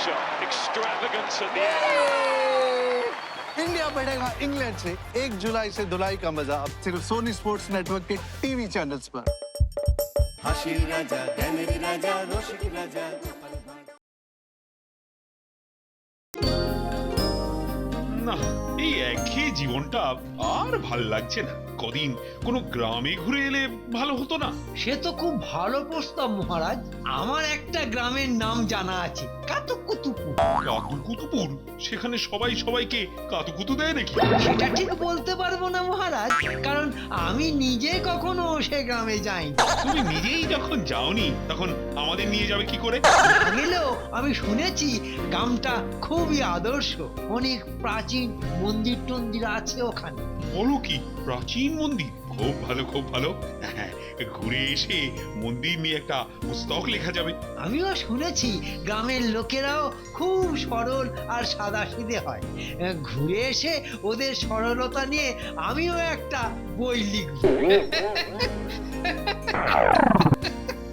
shot. Extravagance at the end. India बढ़ेगा England से 1 जुलाई से धुलाई का मजा अब सिर्फ सोनी स्पोर्ट्स नेटवर्क के टीवी चैनल्स पर। হাসির রাজা জ্ঞানের রাজা রসিক রাজা না, এই একই জীবনটা আর ভাল লাগছে না। কদিন কোনো গ্রামে ঘুরে এলে ভালো হতো না? সে তো খুব ভালো প্রস্তাব মহারাজ। আমার একটা গ্রামের নাম জানা আছে, কাতুকুতুপুর। কাতুকুতুপুর? সেখানে সবাই সবাইকে কাতুকুতু দেয় নাকি? সেটা ঠিক বলতে পারবো না মহারাজ, কারণ আমি নিজে কখনো সে গ্রামে যাইনি। তুমি নিজেই যখন যাওনি তখন আমাদের নিয়ে যাবে কি করে? না গেলেও আমি শুনেছি গ্রামটা খুবই আদর্শ, অনেক প্রাচীন মন্দির টন্দির আছে ওখানে। বলো কি, প্রাচীন মন্দির? খুব ভালো, খুব ভালো। হ্যাঁ, ঘুরে এসে মন্দির নিয়ে একটা পুস্তক লেখা যাবে। আমিও শুনেছি গ্রামের লোকেরাও খুব সরল আর সাদাসিধে হয়। ঘুরে এসে ওদের সরলতা নিয়ে আমিও একটা বই লিখব।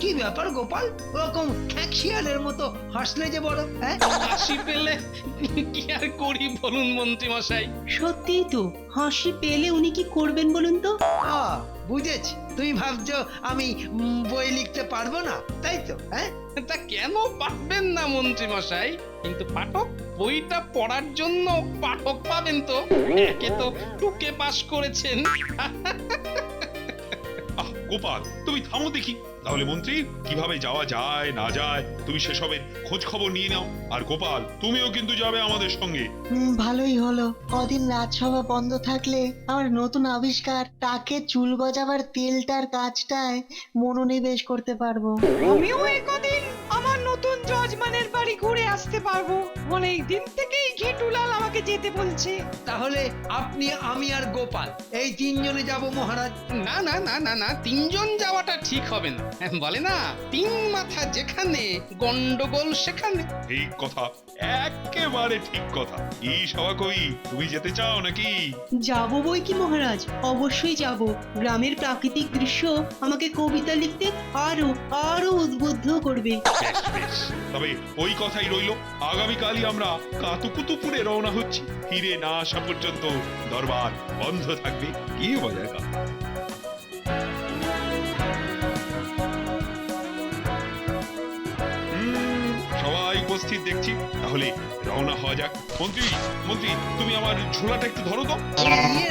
কি ব্যাপার গোপাল, ওরকম খ্যাঁকশিয়ালের মতো হাসলে যে বড়? হ্যাঁ, হাসি পেলে কি আর করি বলুন মন্ত্রী মশাই? সত্যিই তো, হাসি পেলে উনি কি করবেন বলুন তো? বুঝেছি, তুমি ভাবছো আমি বই লিখতে পারবো না, তাই তো? হ্যাঁ, তা কেন পারবেন না মন্ত্রী মশাই? কিন্তু পাঠক, বইটা পড়ার জন্য পাঠক পাবেন তো। একে তো টুকে পাস করেছেন। গোপাল, তুমি থামো দেখি। তাহলে মন্ত্রী, কিভাবে যাওয়া যায় না যায় তুমি সেসবের খোঁজ খবর নিয়ে নাও। আর গোপাল, তুমিও কিন্তু যাবে আমাদের সঙ্গে। ভালোই হলো, কদিন রাজসভা বন্ধ থাকলে আমার নতুন আবিষ্কার টাকে চুল গজাবার তেলটার কাজটায় মনোনিবেশ করতে পারবো। আমিও একদিন আমার নতুন যজমানের বাড়ি ঘুরে আসতে পারবো। অনেক দিন থেকেই ঘেটুলাল আমাকে যেতে বলছে। তাহলে আপনি, আমি আর গোপাল এই তিনজনে যাব মহারাজ। না না না না না, তিনজন যাওয়াটা ঠিক হবে না। বলে না, তিন মাথা যেখানে গন্ডগোল সেখানে। ঠিক কথা, একেবারে ঠিক কথা। এই সভা কবি, তুমি যেতে চাও নাকি? যাবো বই কি মহারাজ, অবশ্যই যাব। গ্রামের প্রাকৃতিক দৃশ্য আমাকে কবিতা লিখতে আরো আরো উদ্বুদ্ধ করবে। বেশ বেশ, তবে ওই কথাই রইলো, আগামীকালই আমরা কাতুকুতুপুরে রওনা হচ্ছি। ফিরে না আসা পর্যন্ত দরবার বন্ধ থাকবে। কি মজার কথা! সবাই উপস্থিত দেখছি, তাহলে রওনা হওয়া যাক। মন্ত্রী, মন্ত্রী, তুমি আমার ঝোলাটা একটু ধরো তো।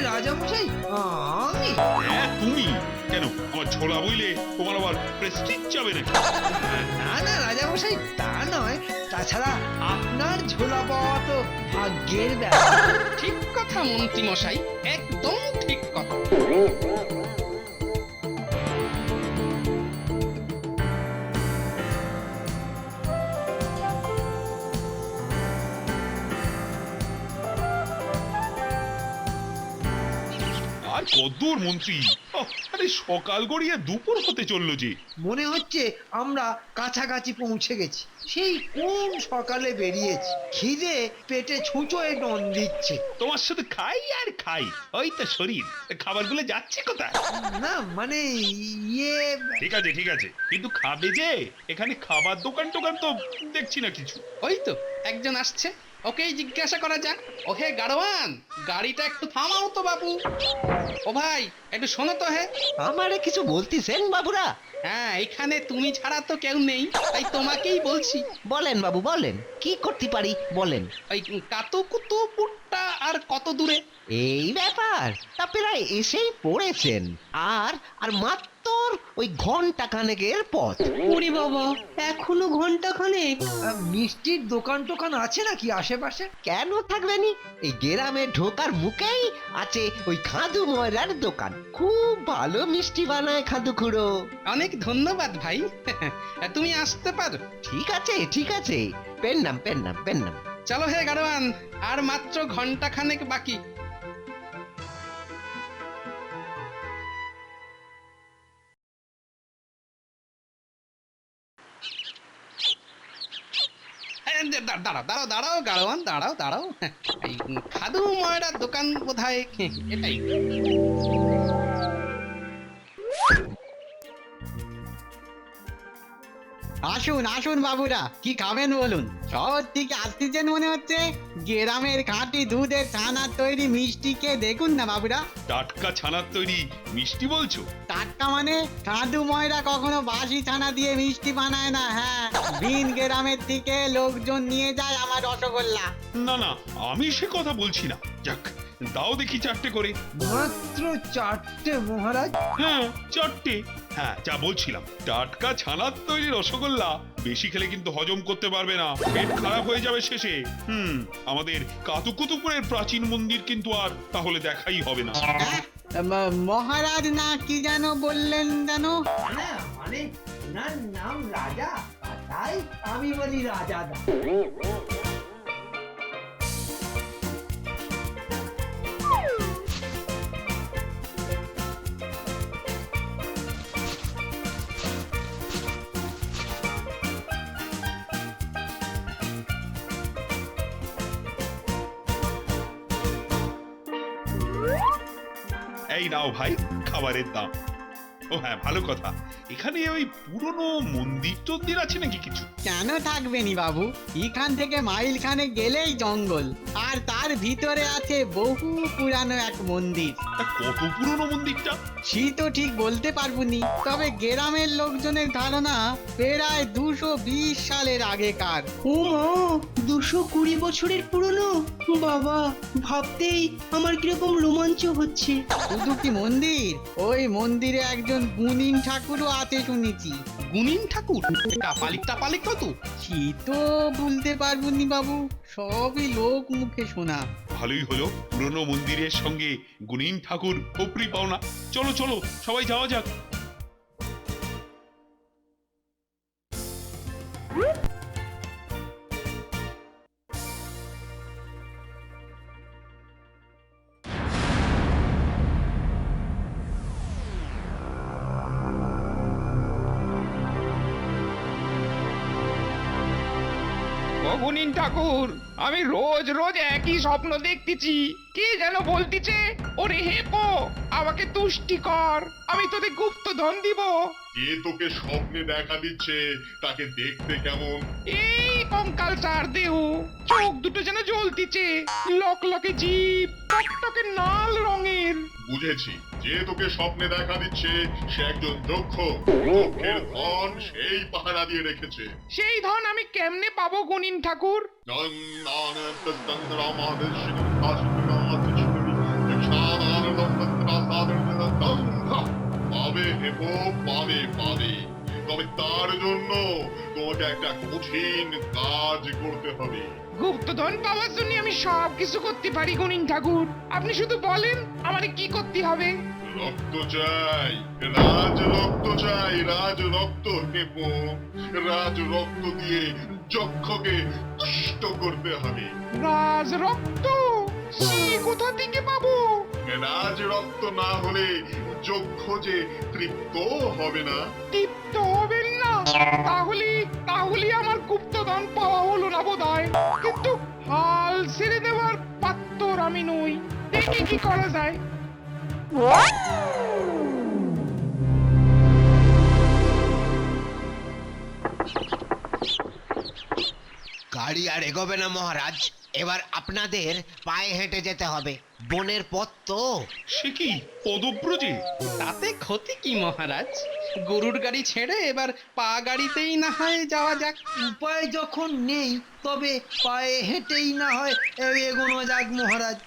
রাজামশাই, আমি? হ্যাঁ, তুমি। কেন, আমার ঝোলা বইলে তোমার আবার প্রেস্টিজ যাবে নাকি? না না রাজামশাই, তা নয়। তাছাড়া আপনার ঝোলা পাওয়া তো ভাগ্যের ব্যাপার। ঠিক কথা মন্ত্রী মশাই, একদম ঠিক কথা। আর কদ্দূর মন্ত্রী? আরে সকাল গড়িয়ে দুপুর হতে চললো যে। মনে হচ্ছে আমরা কাছাকাছি পৌঁছে গেছি। সেই কোন সকালে বেরিয়েছি, খিদে পেটে ছুঁচোয় ডন দিচ্ছে। তোমার শুধু খাই আর খাই, ওই তো শরীর। খাবারগুলো যাচ্ছে কোথায়? না মানে ইয়ে। ঠিক আছে ঠিক আছে, কিন্তু খাবে যে? এখানে খাবার দোকান টোকান তো দেখছি না কিছু। ওই তো একজন আসছে, ওকেই জিজ্ঞাসা করা যাক। ওহে গাড়োয়ান, গাড়িটা একটু থামাও তো বাবু। ও ভাই, একটু শোনো তো। হে, আমারে কিছু বলতেছেন বাবুরা? হ্যাঁ, এখানে তুমি ছাড়া তো কেউ নেই, তাই তোমাকেই বলছি। বলেন বাবু বলেন, কি করতে পারি বলেন। ওই কাতুকুতুপুরটা আর কত দূরে? এই ব্যাপার, তা প্রায় এসেই পড়েছেন। আর আর মাত্র ওই ঘন্টা খানেকের পথ। ওরে বাবা, এখনো ঘন্টা খানেক? মিষ্টির দোকান টোকান আছে নাকি আশেপাশে? কেন থাকবে নি, এই গ্রামে ঢোকার মুখেই আছে ওই খাদু ময়রার দোকান। খুব ভালো মিষ্টি বানায় খাদু খুড়ো। অনেক ধন্যবাদ ভাই। তুমি আসতে পারো। ঠিক আছে ঠিক আছে, পেন নাম পেন নাম পেন নাম। চলো হে গাড়োয়ান, আর মাত্র ঘন্টা খানেক বাকি। দাঁড়াও দাঁড়াও দাঁড়াও গাড়োয়ান, দাঁড়াও দাঁড়াও। এই খাদু ময়রার দোকান বোধহয় এটাই। আসুন আসুন বাবুরা, কি খাবেন বলুন? শহর থেকে আসতেছেন মনে হচ্ছে। গ্রামের খাঁটি দুধের ছানার তৈরি মিষ্টি খেয়ে দেখুন না বাবুরা। টাটকা ছানার তৈরি মিষ্টি বলছো? টাটকা মানে কাঁদু ময়রা কখনো বাসি ছানা দিয়ে মিষ্টি বানায় না। হ্যাঁ, ভিন গ্রামের থেকে লোকজন নিয়ে যায় আমার রসগোল্লা। না না, আমি সে কথা বলছি না। যাক, দাও দেখি 4টে করে। মাত্র 4টে মহারাজ? হ্যাঁ, 4টে। হ্যাঁ, যা বলছিলাম, টাটকা ছানার তৈরি রসগোল্লা বেশি খেলে কিন্তু হজম করতে পারবে না, পেট খারাপ হয়ে যাবে শেষে। আমাদের কাতুকুতুপুরের প্রাচীন মন্দির কিন্তু আর তাহলে দেখাই হবে না। হ্যাঁ, মহারাজ না কি যেন বললেন যেন? মানে ওনার নাম রাজা, তাই আমি বলি রাজা দা। এই নাও ভাই খাবারের দাম। ও হ্যাঁ, ভালো কথা, এখানে ওই পুরনো মন্দির টন্দির আছে নাকি কিছু? কেন থাকবেনি বাবু, এখান থেকে মাইল খানে গেলেই জঙ্গল, আর তার ভিতরে আছে বহু পুরানো এক মন্দির। তা কত পুরনো মন্দিরটা? সে তো ঠিক বলতে পারবনি, তবে গ্রামের লোকজনের ধারণা প্রায় 220 সালের আগেকার। ও মা, 220 বছরের পুরনো? বাবা, ভাবতেই আমার কিরকম রোমাঞ্চ হচ্ছে। শুধু কি মন্দির, ওই মন্দিরে একজন গুণিন ঠাকুরও আছে শুনেছি। গুণিন ঠাকুর? টাপালিক টাপালিক কত? সে তো বলতে পারবনি বাবু, সবই লোক মুখে শোনা। ভালোই হলো, পুরনো মন্দিরের সঙ্গে গুণিন ঠাকুর উপরি পাওনা। চলো চলো, সবাই যাওয়া যাক। গুণিন ঠাকুর, আমি রোজ রোজ একই স্বপ্ন দেখতেছি। কে যেন বলতিছে, ওরে হেপো, আমাকে তুষ্টি কর, আমি তোদের গুপ্তধন দিব। কে তোকে স্বপ্নে দেখা দিচ্ছে, তাকে দেখতে কেমন? এই কঙ্কাল চার দেহ, চোখ দুটো যেন জ্বলতিছে, লকলকে জিভ, টকটকে লাল রঙের। বুঝেছি, যে তোকে স্বপ্নে দেখা দিচ্ছে সে একজন দক্ষ। দক্ষের ধন সেই পাহারা দিয়ে রেখেছে। সেই ধন আমি কেমনে পাবো গুণিন ঠাকুর? পাবে হেপো, পাবে পাবে, তবে তার জন্য তোমাকে একটা কঠিন কাজ করতে হবে। গুপ্তধন পাওয়ার জন্য আমি সব কিছু করতে পারি গুণিন ঠাকুর, আপনি শুধু বলেন আমারে কি করতে হবে। রক্ত চাই, রাজ রক্ত চাই, রাজ রক্ত হেপো। রাজ রক্ত দিয়ে যক্ষকে তুষ্ট করতে হবে। রাজ রক্ত? সে কোথা থেকে পাবো? রাজ রক্ত না হলে যক্ষ যে তৃপ্ত হবে না। তৃপ্ত হবেন না? তাহলে তাহলে আমার গুপ্তধন পাওয়া হলো না বোধহয়। কিন্তু হাল ছেড়ে দেওয়ার পাত্র আমি নই, দেখি কি করা যায়। গাড়ি আর এগোবে না মহারাজ, এবার আপনাদের পায়ে হেঁটে যেতে হবে, বনের পথ তো। সে কি পদব্রজে? তাতে ক্ষতি কি মহারাজ? গরুর গাড়ি ছেড়ে এবার পা গাড়িতেই না হয় যাওয়া যাক। উপায় যখন নেই, তবে পায়ে হেঁটেই না হয় এগোনো যাক মহারাজ।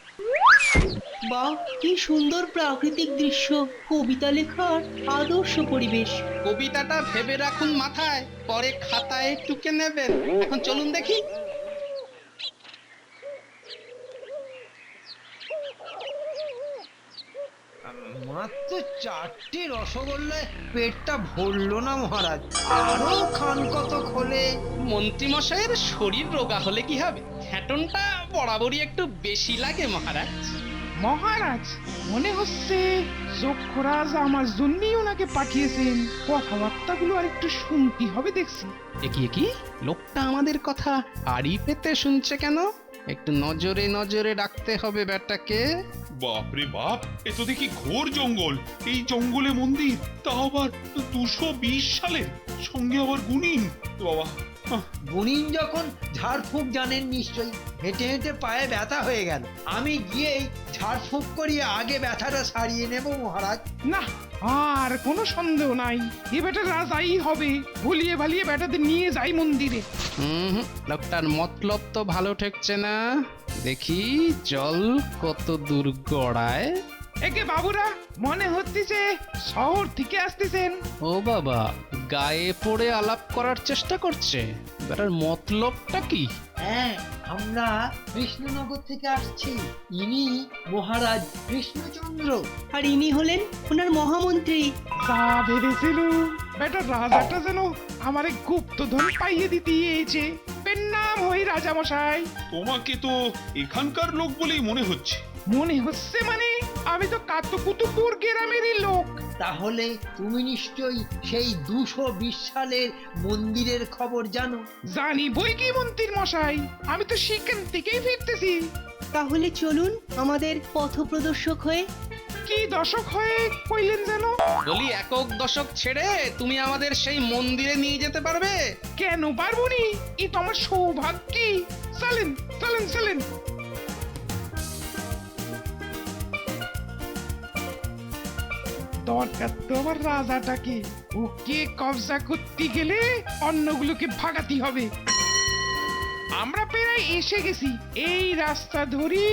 বাহ, কি সুন্দর প্রাকৃতিক দৃশ্য, কবিতা লেখার আদর্শ পরিবেশ। কবিতাটা ভেবে রাখুন মাথায়, পরে খাতায় টুকে নেবেন। এখন চলুন দেখি। মাত্র 4টে রসগোল্লায় পেটটা ভরলো না মহারাজ, আরো খান কত খোলে। মন্ত্রী মশাইয়ের শরীর রোগা হলে কি হবে, খ্যাটনটা বরাবরই একটু বেশি লাগে মহারাজ। মহারাজ, মনে হচ্ছে যক্ষরাজ আমার জন্যই ওনাকে পাঠিয়েছেন। কথাবার্তাগুলো আর একটু শুনতে হবে দেখছি। কি লোকটা আমাদের কথা আড়ি পেতে শুনছে কেন? একটু নজরে নজরে রাখতে হবে ব্যাটাকে। বাপরে বাপ, এ তো দেখি ঘোর জঙ্গল। এই জঙ্গলে মন্দির, তাও আবার 220 সালের, সঙ্গে আবার গুণিন। বাবা, গুণিন যখন ঝাড়ফুঁক জানেন নিশ্চয়ই। হেঁটে হেঁটে পায়ে ব্যথা হয়ে গেল, আমি গিয়েই ঝাড়ফুঁক করিয়ে আগে ব্যথাটা সারিয়ে নেব মহারাজ। না, আর কোনো সন্দেহ নাই, এ বেটা রাজাই হবে। ভুলিয়ে ভালিয়ে বেটাদের নিয়ে যাই মন্দিরে। লোকটার মতলব তো ভালো ঠেকছে না। দেখি জল কত দূর গড়ায়। একে বাবুরা, মনে হচ্ছে যে শহর থেকে আসতেছেন। ও বাবা, গায়ে পড়ে আলাপ করার চেষ্টা করছে। বেটার মতলবটা কি? হ্যাঁ, আমরা কৃষ্ণনগর থেকে আসছি। ইনি মহারাজ কৃষ্ণচন্দ্র। আর ইনি হলেন ওনার মহামন্ত্রী। তা ভেবেছিল বেটা রাজাটা যেন আমারে গুপ্তধন পাইয়ে দিতে ইয়েছে। নাম হই রাজামশাই। তোমাকে তো এখানকার লোক বলেই মনে হচ্ছে। মনে হচ্ছে মানে? আমি তো কাতুকুতুপুর গ্রামেরই লোক। তাহলে তুমি নিশ্চয়ই সেই 220 সালের মন্দিরের খবর জানো। জানি বই কি মন্ত্রীর মশাই, আমি তো সেখান থেকেই ফিরতেছি। তাহলে চলুন আমাদের পথপ্রদর্শক হয়ে। কি দশক হয়ে কইলেন যেন? বলি, একক দশক ছেড়ে তুমি আমাদের সেই মন্দিরে নিয়ে যেতে পারবে? কেন পারবনি? এ তো আমার সৌভাগ্য। চলেন চলেন চলেন। দরকার তো আমার রাজাটাকে, ওকে কবজা করতে গেলে অন্যগুলোকে ভাগাতে হবে। আমরা প্রায় এসে গেছি। এই রাস্তা ধরি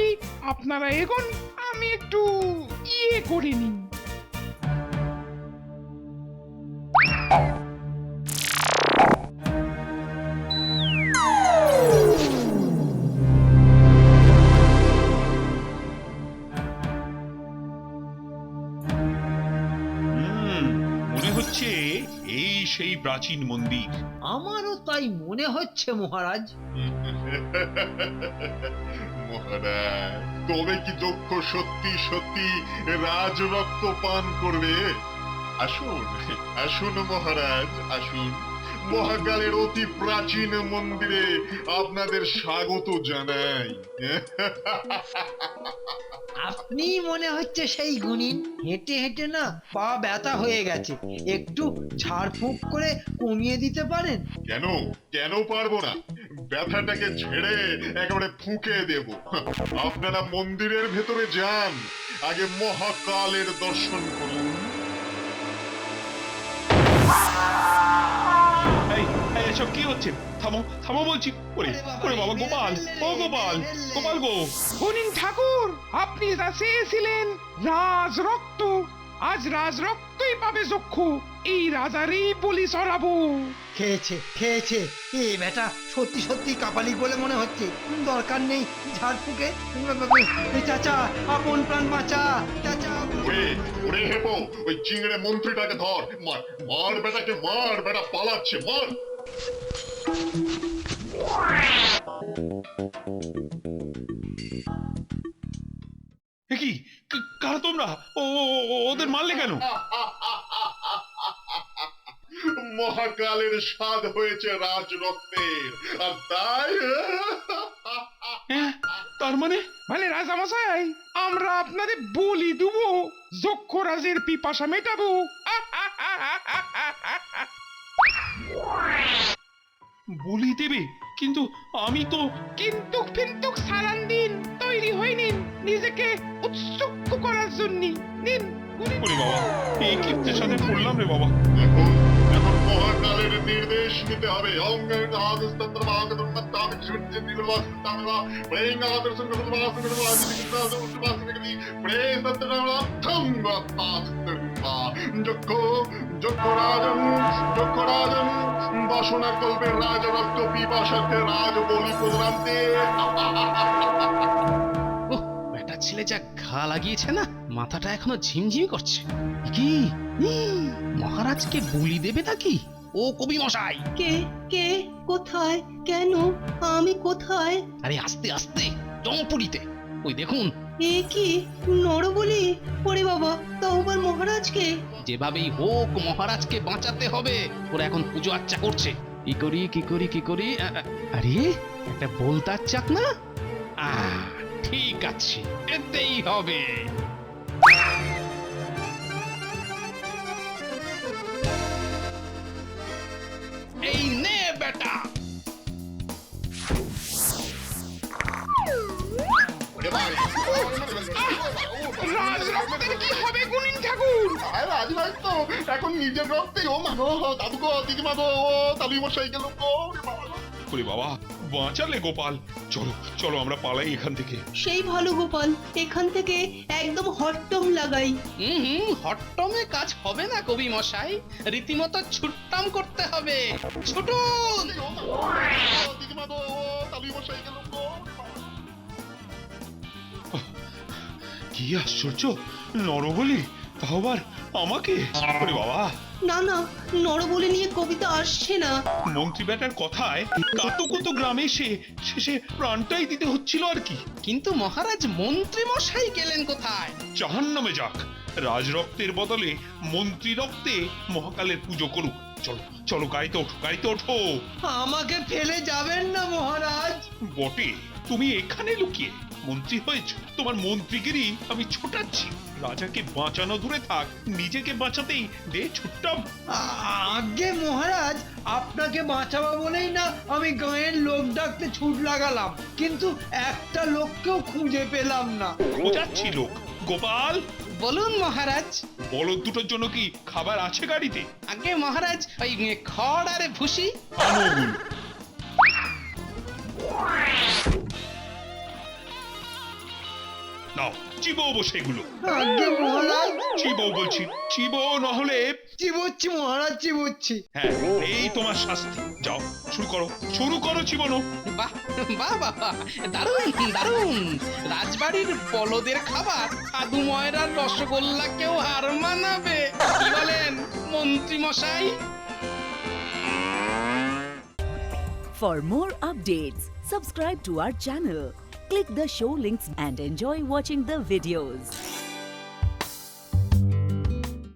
আপনারা এগোন, আমি একটু করে নিই। মনে হচ্ছে এই সেই প্রাচীন মন্দির। আমারও তাই মনে হচ্ছে মহারাজ। মহারাজ, তবে কি দক্ষ সত্যি সত্যি রাজরক্ত পান করবে? আসুন আসুন মহারাজ, আসুন। মহাকালের অতি প্রাচীন মন্দিরে আপনাদের স্বাগত জানাই। আপনি মনে হচ্ছে সেই গুণিন। হেঁটে হেঁটে না পা ব্যথা হয়ে গেছে, একটু ঝাড়ফুঁক করে কমিয়ে দিতে পারেন? কেন কেন পারবো না? ব্যথাটাকে ছেড়ে একেবারে ফুঁকে দেব। আপনারা মন্দিরের ভেতরে যান, আগে মহাকালের দর্শন করুন। এসব কি হচ্ছে? থামো থামো বলছি। ওরে ওরে বাবা, গোপাল, ও গোপাল, গোপাল গো। গুণিন ঠাকুর, আপনি যা চেয়েছিলেন রাজ রক্ত, আজ রাজ রক্তই পাবে চক্ষু। এই রাজারই বলি চড়াবো। খেয়েছে খেয়েছে, এ বেটা সত্যি সত্যি কাপালি বলে মনে হচ্ছে। দরকার নেই ঝাড়ফুঁকে। চাচা, আপন প্রাণ বাঁচা। চাচা, ওরে হেপো, ওই চিংড়ে মন্ত্রীটাকে ধর। মার মার বেটাকে, মার বেটা পালাচ্ছে, মার। কি কারা তোমরা? ওদের মারলে কেন? মহাকালের স্বাদ হয়েছে রাজরক্তের, আর তাই তার মানে রাজামশাই, আমরা আপনাদের বলি দেবো, যক্ষরাজের পিপাসা মেটাবো। বলি দেবে? কিন্তু আমি তো। কিন্তু ফিন্তুক সারান দিন তৈরি হয়ে নিন নিজেকে উৎসুক করার জন্য। নিন। ওরে বাবা, এই কি সাথে পড়লাম রে বাবা। এখন মহাকালের নির্দেশ নিতে হবে। বাসনা কল্পে রাজরক্ত পিপাসাতে রাজ বলি প্রদান দে। বেটা ছেলে যা ঘা লাগিয়েছে না, মাথাটা এখনো ঝিমঝিম করছে। কি মহারাজকে বলি দেবে নাকি? ও কবি মশাই! কে কে কোথায় কেন আমি কোথায়? আরে আস্তে আস্তে, জমপুরিতে। ওই দেখুন। এ কি নরবলি? ওরে বাবা, তাও আবার মহারাজকে? যেভাবেই হোক মহারাজকে বাঁচাতে হবে। ওরা এখন পুজো আচ্চা করছে। কি করি কি করি কি করি? আরে একটা বলতার চাক না? ঠিক আছে, এতেই হবে। এই নে বেটা। রাজরক্তের কি হবে গুণিন ঠাকুর? রাজভাই তো এখন নিজের রক্তে, ও মা গো, দাদু গো, দিদিমা গো, ও দাদু মশাই গেল গো। ওরে বাবা, বাঁচালে গোপাল। চলো চলো আমরা পালাই এখান থেকে। সেই ভালো গোপাল, এখান থেকে একদম হট্টম লাগাই। হট্টমে কাজ হবে না কবি মশাই, রীতিমতো ছুট্টাম করতে হবে। ছুটুন। দিদিমা গো, দাদু মশাই গেল গো। কি আশ্চর্য, নরবলি, তাও আবার আমাকে। ওরে বাবা, না না, নরবলি নিয়ে কবিতা আসছে না। মন্ত্রী বেটার কথায় কাতুকুতু গ্রামে এসে শেষে প্রাণটাই দিতে হচ্ছিল আর কি। কিন্তু মহারাজ মন্ত্রী মশাই গেলেন কোথায়? জাহান্নামে যাক, রাজরক্তের বদলে মন্ত্রী রক্তে মহাকালের পুজো করুক। চলো চলো, গাড়িতে ওঠো, গাড়িতে ওঠো। আমাকে ফেলে যাবেন না মহারাজ। বটে, তুমি এখানে লুকিয়ে মন্ত্রী হয়েছ, তোমার মন্ত্রীগিরি আমি ছোটাচ্ছি। রাজাকে বাঁচানো দূরে থাক, নিজেকে বাঁচাতেই দে ছুটতাম। আগে মহারাজ, আপনাকে বাঁচাবো বলেই না আমি গাঁয়ের লোক ডাকতে ছুট লাগালাম, কিন্তু একটা লোককেও খুঁজে পেলাম না। বোঝাচ্ছি লোক। গোপাল, বলুন মহারাজ। বলদ দুটোর জন্য কি খাবার আছে গাড়িতে? আগে মহারাজ, ওই খড় আর ভুসি। আনুগুল। নাও, চিবো সেগুলো। আগে মহারাজ, চিবো বলছি, চিবো, নহলে। চিবোচ্ছি মহারাজ, চিবোচ্ছি। হ্যাঁ, এই তোমার শাস্তি। যাও, শুরু করো, শুরু করো চিবানো। বাহ বাহ বাহ বাহ, দারুণ দারুণ। রাজবাড়ির বলদের খাবার সাধু ময়রার রসগোল্লাকেও হার মানাবে। কি বলেন মন্ত্রী মশাই? For more updates, subscribe to our channel, click the show links and enjoy watching the videos.